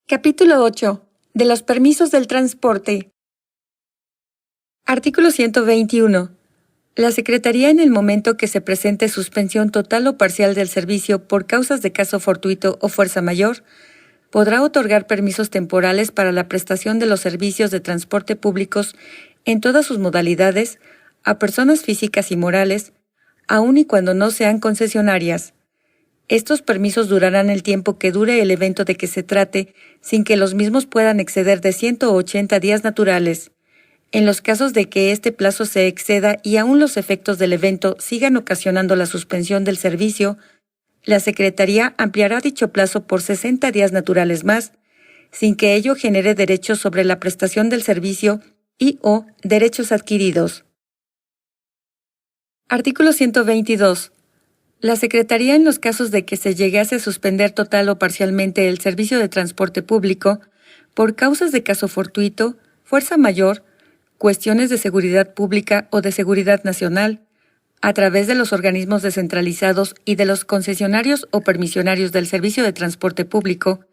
Capítulo 8. De los permisos del transporte. Artículo 121. La Secretaría, en el momento que se presente suspensión total o parcial del servicio por causas de caso fortuito o fuerza mayor, podrá otorgar permisos temporales para la prestación de los servicios de transporte públicos en todas sus modalidades a personas físicas y morales, aun y cuando no sean concesionarias. Estos permisos durarán el tiempo que dure el evento de que se trate, sin que los mismos puedan exceder de 180 días naturales. En los casos de que este plazo se exceda y aún los efectos del evento sigan ocasionando la suspensión del servicio, la Secretaría ampliará dicho plazo por 60 días naturales más, sin que ello genere derechos sobre la prestación del servicio y/o derechos adquiridos. Artículo 122. La Secretaría, en los casos de que se llegase a suspender total o parcialmente el servicio de transporte público, por causas de caso fortuito, fuerza mayor, cuestiones de seguridad pública o de seguridad nacional, a través de los organismos descentralizados y de los concesionarios o permisionarios del servicio de transporte público,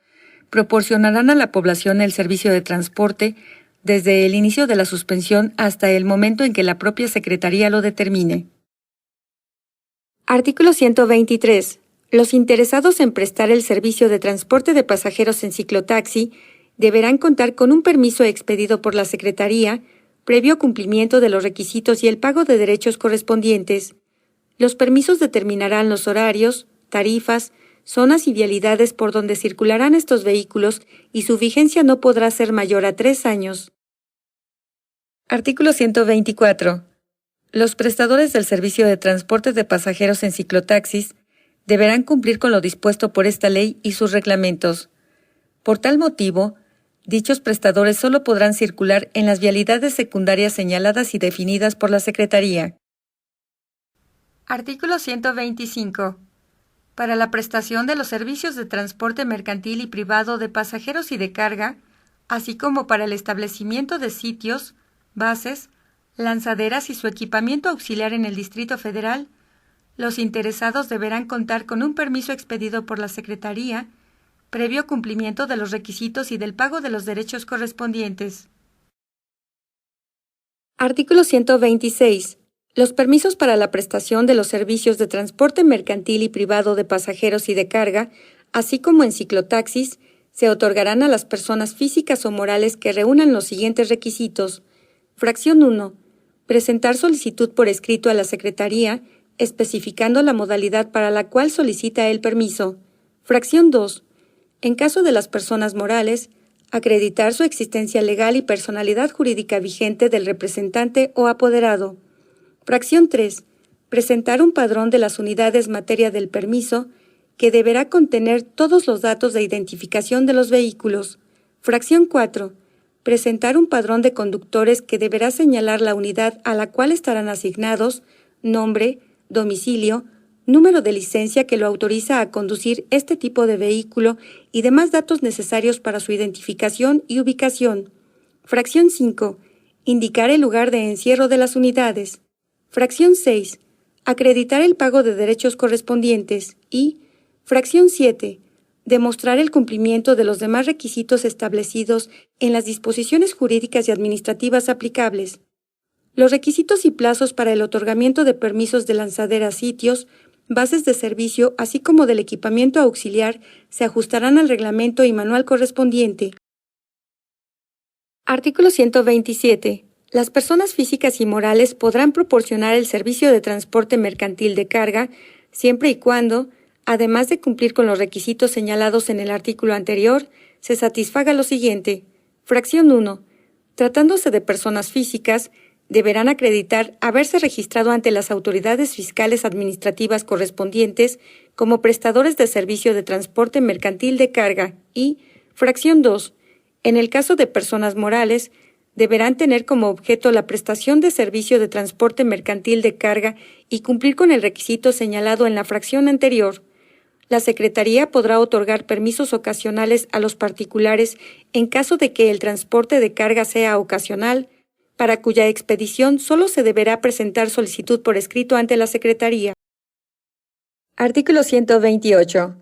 proporcionarán a la población el servicio de transporte desde el inicio de la suspensión hasta el momento en que la propia Secretaría lo determine. Artículo 123. Los interesados en prestar el servicio de transporte de pasajeros en ciclotaxi deberán contar con un permiso expedido por la Secretaría, previo cumplimiento de los requisitos y el pago de derechos correspondientes. Los permisos determinarán los horarios, tarifas, zonas y vialidades por donde circularán estos vehículos y su vigencia no podrá ser mayor a 3 años. Artículo 124. Los prestadores del servicio de transporte de pasajeros en ciclotaxis deberán cumplir con lo dispuesto por esta ley y sus reglamentos. Por tal motivo, dichos prestadores solo podrán circular en las vialidades secundarias señaladas y definidas por la Secretaría. Artículo 125. Para la prestación de los servicios de transporte mercantil y privado de pasajeros y de carga, así como para el establecimiento de sitios, bases, lanzaderas y su equipamiento auxiliar en el Distrito Federal, los interesados deberán contar con un permiso expedido por la Secretaría, previo cumplimiento de los requisitos y del pago de los derechos correspondientes. Artículo 126. Los permisos para la prestación de los servicios de transporte mercantil y privado de pasajeros y de carga, así como en ciclotaxis, se otorgarán a las personas físicas o morales que reúnan los siguientes requisitos. Fracción 1. Presentar solicitud por escrito a la Secretaría, especificando la modalidad para la cual solicita el permiso. Fracción 2. En caso de las personas morales, acreditar su existencia legal y personalidad jurídica vigente del representante o apoderado. Fracción 3. Presentar un padrón de las unidades materia del permiso, que deberá contener todos los datos de identificación de los vehículos. Fracción 4. Presentar un padrón de conductores que deberá señalar la unidad a la cual estarán asignados, nombre, domicilio, número de licencia que lo autoriza a conducir este tipo de vehículo y demás datos necesarios para su identificación y ubicación. Fracción 5. Indicar el lugar de encierro de las unidades. Fracción 6. Acreditar el pago de derechos correspondientes y, fracción 7. Demostrar el cumplimiento de los demás requisitos establecidos en las disposiciones jurídicas y administrativas aplicables. Los requisitos y plazos para el otorgamiento de permisos de lanzadera a sitios, bases de servicio, así como del equipamiento auxiliar, se ajustarán al reglamento y manual correspondiente. Artículo 127. Las personas físicas y morales podrán proporcionar el servicio de transporte mercantil de carga, siempre y cuando, además de cumplir con los requisitos señalados en el artículo anterior, se satisfaga lo siguiente. Fracción 1. Tratándose de personas físicas, deberán acreditar haberse registrado ante las autoridades fiscales administrativas correspondientes como prestadores de servicio de transporte mercantil de carga y, fracción 2. En el caso de personas morales, deberán tener como objeto la prestación de servicio de transporte mercantil de carga y cumplir con el requisito señalado en la fracción anterior. La Secretaría podrá otorgar permisos ocasionales a los particulares en caso de que el transporte de carga sea ocasional, para cuya expedición solo se deberá presentar solicitud por escrito ante la Secretaría. Artículo 128.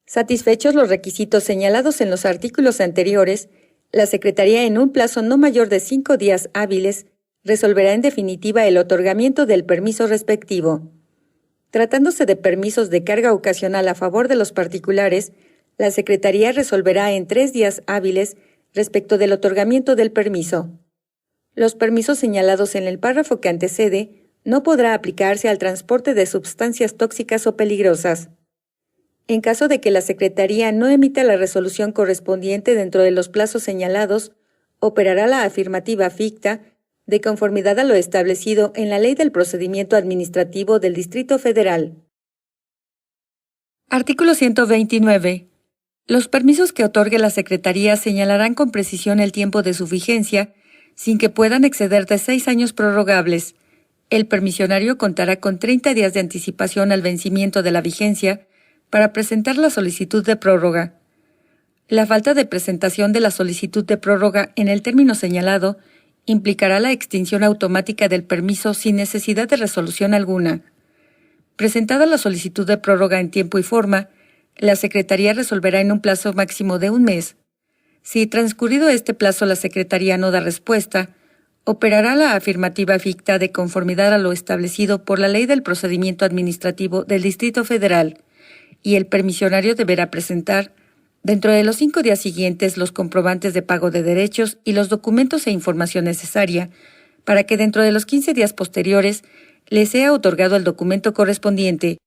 Satisfechos los requisitos señalados en los artículos anteriores, la Secretaría, en un plazo no mayor de 5 días hábiles, resolverá en definitiva el otorgamiento del permiso respectivo. Tratándose de permisos de carga ocasional a favor de los particulares, la Secretaría resolverá en 3 días hábiles respecto del otorgamiento del permiso. Los permisos señalados en el párrafo que antecede no podrá aplicarse al transporte de sustancias tóxicas o peligrosas. En caso de que la Secretaría no emita la resolución correspondiente dentro de los plazos señalados, operará la afirmativa ficta de conformidad a lo establecido en la Ley del Procedimiento Administrativo del Distrito Federal. Artículo 129. Los permisos que otorgue la Secretaría señalarán con precisión el tiempo de su vigencia, sin que puedan exceder de 6 años prorrogables. El permisionario contará con 30 días de anticipación al vencimiento de la vigencia para presentar la solicitud de prórroga. La falta de presentación de la solicitud de prórroga en el término señalado implicará la extinción automática del permiso sin necesidad de resolución alguna. Presentada la solicitud de prórroga en tiempo y forma, la Secretaría resolverá en un plazo máximo de 1 mes. Si transcurrido este plazo la Secretaría no da respuesta, operará la afirmativa ficta de conformidad a lo establecido por la Ley del Procedimiento Administrativo del Distrito Federal, y el permisionario deberá presentar, dentro de los 5 días siguientes, los comprobantes de pago de derechos y los documentos e información necesaria para que dentro de los 15 días posteriores le sea otorgado el documento correspondiente.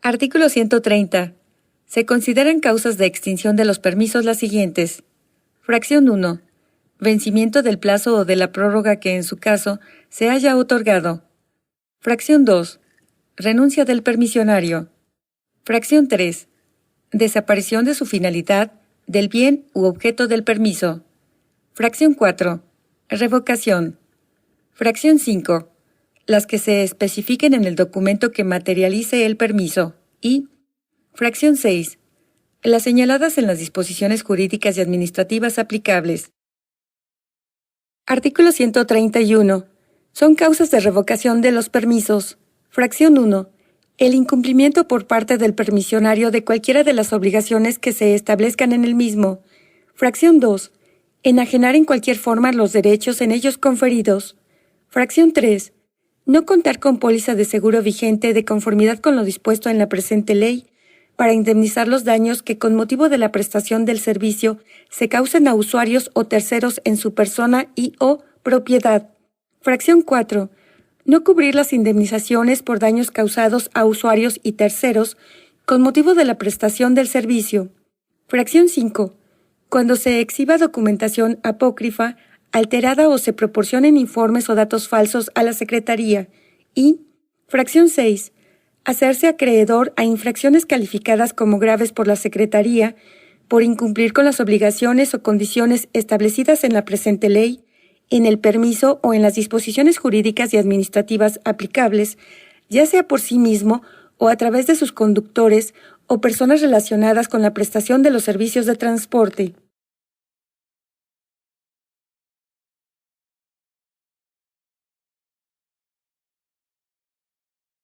Artículo 130. Se consideran causas de extinción de los permisos las siguientes. Fracción 1. Vencimiento del plazo o de la prórroga que en su caso se haya otorgado. Fracción 2. Renuncia del permisionario. Fracción 3. Desaparición de su finalidad, del bien u objeto del permiso. Fracción 4. Revocación. Fracción 5. Las que se especifiquen en el documento que materialice el permiso. Y fracción 6. Las señaladas en las disposiciones jurídicas y administrativas aplicables. Artículo 131. Son causas de revocación de los permisos. Fracción 1. El incumplimiento por parte del permisionario de cualquiera de las obligaciones que se establezcan en el mismo. Fracción 2. Enajenar en cualquier forma los derechos en ellos conferidos. Fracción 3. No contar con póliza de seguro vigente de conformidad con lo dispuesto en la presente ley para indemnizar los daños que con motivo de la prestación del servicio se causen a usuarios o terceros en su persona y o propiedad. Fracción 4. No cubrir las indemnizaciones por daños causados a usuarios y terceros con motivo de la prestación del servicio. Fracción 5. Cuando se exhiba documentación apócrifa, alterada o se proporcionen informes o datos falsos a la Secretaría. Y, fracción 6. Hacerse acreedor a infracciones calificadas como graves por la Secretaría por incumplir con las obligaciones o condiciones establecidas en la presente ley, en el permiso o en las disposiciones jurídicas y administrativas aplicables, ya sea por sí mismo o a través de sus conductores o personas relacionadas con la prestación de los servicios de transporte.